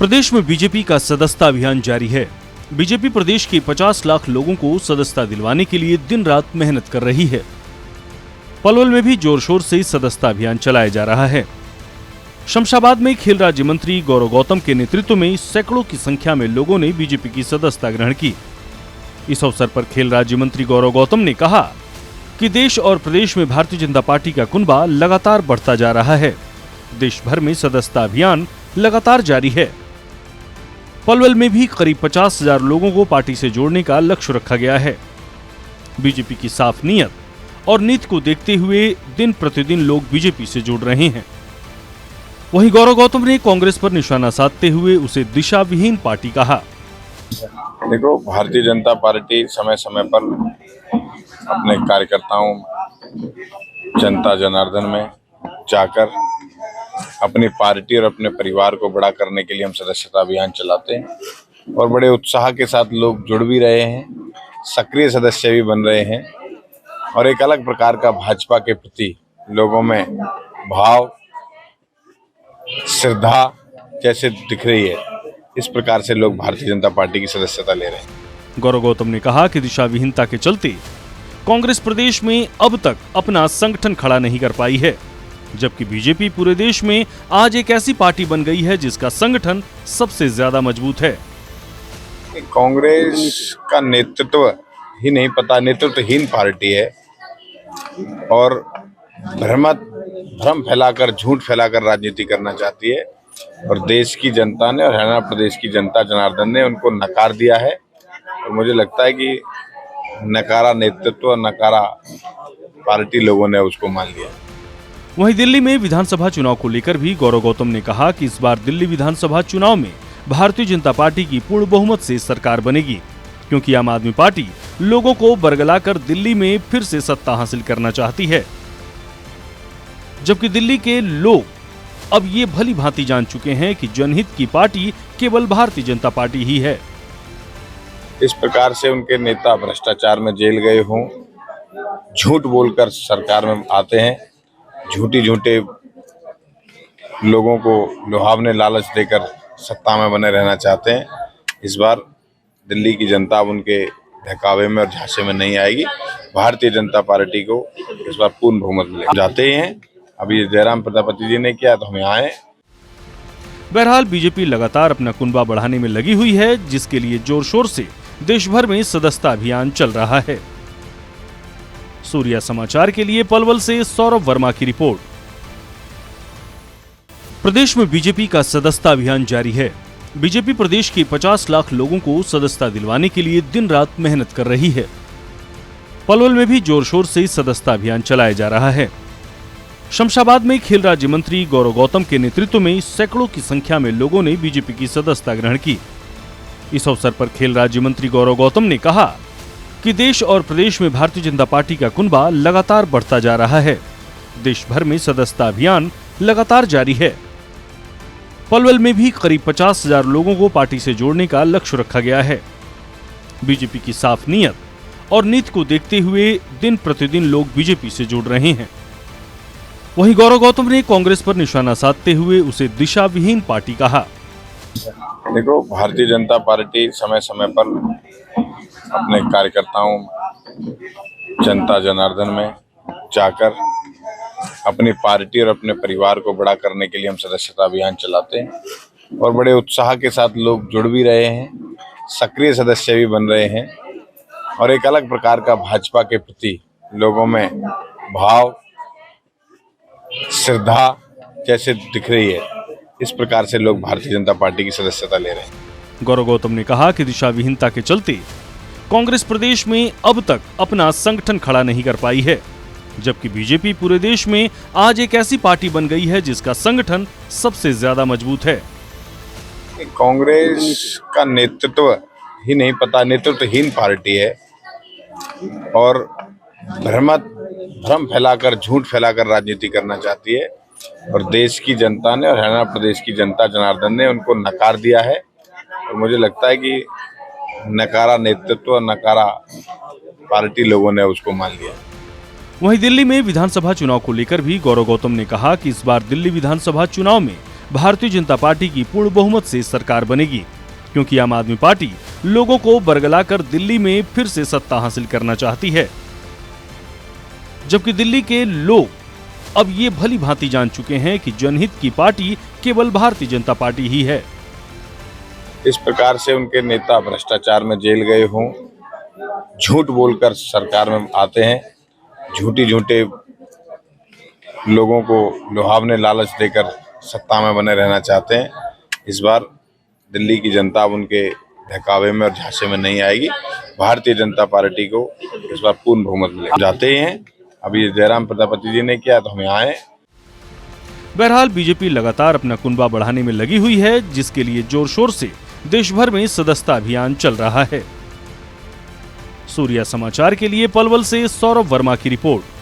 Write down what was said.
प्रदेश में बीजेपी का सदस्यता अभियान जारी है। बीजेपी प्रदेश के 50 लाख लोगों को सदस्यता दिलवाने के लिए दिन रात मेहनत कर रही है। पलवल में भी जोर शोर से सदस्यता अभियान चलाया जा रहा है। शमशाबाद में खेल राज्य मंत्री गौरव गौतम के नेतृत्व में सैकड़ों की संख्या में लोगों ने बीजेपी की सदस्यता ग्रहण की। इस अवसर पर खेल राज्य मंत्री गौरव गौतम ने कहा कि देश और प्रदेश में भारतीय जनता पार्टी का कुनबा लगातार बढ़ता जा रहा है। देश भर में सदस्यता अभियान लगातार जारी है। पलवल में भी करीब 50,000 लोगों को पार्टी से जोड़ने का लक्ष्य रखा गया है। बीजेपी की साफ नीयत और नीति को देखते हुए दिन प्रतिदिन लोग बीजेपी से जुड़ रहे हैं। वहीं गौरव गौतम ने कांग्रेस पर निशाना साधते हुए उसे दिशा विहीन पार्टी कहा। देखो, भारतीय जनता पार्टी समय समय पर अपने कार्यकर्ताओं, जनता जनार्दन में जाकर अपनी पार्टी और अपने परिवार को बड़ा करने के लिए हम सदस्यता अभियान चलाते हैं और बड़े उत्साह के साथ लोग जुड़ भी रहे हैं, सक्रिय सदस्य भी बन रहे हैं और एक अलग प्रकार का भाजपा के प्रति लोगों में भाव, श्रद्धा जैसे दिख रही है। इस प्रकार से लोग भारतीय जनता पार्टी की सदस्यता ले रहे हैं। गौरव गौतम ने कहा कि दिशा विहीनता के चलते कांग्रेस प्रदेश में अब तक अपना संगठन खड़ा नहीं कर पाई है, जबकि बीजेपी पूरे देश में आज एक ऐसी पार्टी बन गई है जिसका संगठन सबसे ज्यादा मजबूत है। कांग्रेस का नेतृत्व ही नहीं पता, नेतृत्वहीन पार्टी है और भ्रम फैलाकर, झूठ फैलाकर राजनीति करना चाहती है और देश की जनता ने और हरियाणा प्रदेश की जनता जनार्दन ने उनको नकार दिया है और मुझे लगता है कि नकारा नेतृत्व और नकारा पार्टी लोगों ने उसको मान लिया। वहीं दिल्ली में विधानसभा चुनाव को लेकर भी गौरव गौतम ने कहा कि इस बार दिल्ली विधानसभा चुनाव में भारतीय जनता पार्टी की पूर्ण बहुमत से सरकार बनेगी, क्योंकि आम आदमी पार्टी लोगों को बरगलाकर दिल्ली में फिर से सत्ता हासिल करना चाहती है, जबकि दिल्ली के लोग अब ये भली भांति जान चुके हैं कि जनहित की पार्टी केवल भारतीय जनता पार्टी ही है। इस प्रकार से उनके नेता भ्रष्टाचार में जेल गए हों, झूठ बोलकर सरकार में आते हैं, झूठे लोगों को लुभावने लालच देकर सत्ता में बने रहना चाहते हैं। इस बार दिल्ली की जनता अब उनके बहकावे में और झांसे में नहीं आएगी। भारतीय जनता पार्टी को इस बार पूर्ण बहुमत मिलेगा। जाते हैं, अभी जयराम प्रजापति जी ने किया तो हम यहाँ आए। बहरहाल बीजेपी लगातार अपना कुनबा बढ़ाने में लगी हुई है, जिसके लिए जोर शोर से देश भर में सदस्यता अभियान चल रहा है। सूर्या समाचार के लिए पलवल से सौरभ वर्मा की रिपोर्ट। प्रदेश में बीजेपी का सदस्यता अभियान जारी है। बीजेपी प्रदेश के 50 लाख लोगों को सदस्यता दिलवाने के लिए दिन रात मेहनत कर रही है। पलवल में भी जोर शोर से सदस्यता अभियान चलाया जा रहा है। शमशाबाद में खेल राज्य मंत्री गौरव गौतम के नेतृत्व में सैकड़ों की संख्या में लोगों ने बीजेपी की सदस्यता ग्रहण की। इस अवसर पर खेल राज्य मंत्री गौरव गौतम ने कहा कि देश और प्रदेश में भारतीय जनता पार्टी का कुनबा लगातार बढ़ता जा रहा है। देश भर में सदस्यता अभियान लगातार जारी है। पलवल में भी करीब 50,000 लोगों को पार्टी से जोड़ने का लक्ष्य रखा गया है। बीजेपी की साफ नीयत और नीति को देखते हुए दिन प्रतिदिन लोग बीजेपी से जुड़ रहे हैं। वहीं गौरव गौतम ने कांग्रेस पर निशाना साधते हुए उसे दिशा विहीन पार्टी कहा। देखो, भारतीय जनता पार्टी समय समय पर अपने कार्यकर्ताओं, जनता जनार्दन में जाकर अपनी पार्टी और अपने परिवार को बड़ा करने के लिए हम सदस्यता अभियान चलाते हैं और बड़े उत्साह के साथ लोग जुड़ भी रहे हैं, सक्रिय सदस्य भी बन रहे हैं और एक अलग प्रकार का भाजपा के प्रति लोगों में भाव, श्रद्धा जैसे दिख रही है। इस प्रकार से लोग भारतीय जनता पार्टी की सदस्यता ले रहे हैं। गौरव गौतम ने कहा कि दिशा विहीनता के चलते कांग्रेस प्रदेश में अब तक अपना संगठन खड़ा नहीं कर पाई है, जबकि बीजेपी पूरे देश में आज एक ऐसी पार्टी बन गई है जिसका संगठन सबसे ज्यादा मजबूत है। कांग्रेस का नेतृत्व ही नहीं पता, नेतृत्वहीन पार्टी है और भ्रम फैलाकर, झूठ फैलाकर राजनीति करना चाहती है और देश की जनता ने और हरियाणा प्रदेश की जनता जनार्दन ने उनको नकार दिया है और मुझे लगता है कि नकारा नेतृत्व और नकारा पार्टी लोगों ने उसको मान लिया। वहीं दिल्ली में विधानसभा चुनाव को लेकर भी गौरव गौतम ने कहा कि इस बार दिल्ली विधानसभा चुनाव में भारतीय जनता पार्टी की पूर्ण बहुमत से सरकार बनेगी, क्योंकि आम आदमी पार्टी लोगों को बरगलाकर दिल्ली में फिर से सत्ता हासिल करना चाहती है। जबकि दिल्ली के लोग अब ये भली भांति जान चुके हैं कि जनहित की पार्टी केवल भारतीय जनता पार्टी ही है। इस प्रकार से उनके नेता भ्रष्टाचार में जेल गए हों, झूठ बोलकर सरकार में आते हैं, झूठे लोगों को लुभावने लालच देकर सत्ता में बने रहना चाहते हैं। इस बार दिल्ली की जनता उनके बहकावे में और झांसे में नहीं आएगी। भारतीय जनता पार्टी को इस बार पूर्ण बहुमत मिलेगा। जाते ही हैं, अभी जयराम प्रजापति जी ने किया तो हम यहाँ आए। बहरहाल बीजेपी लगातार अपना कुनबा बढ़ाने में लगी हुई है, जिसके लिए जोर शोर से देश भर में सदस्यता अभियान चल रहा है। सूर्या समाचार के लिए पलवल से सौरभ वर्मा की रिपोर्ट।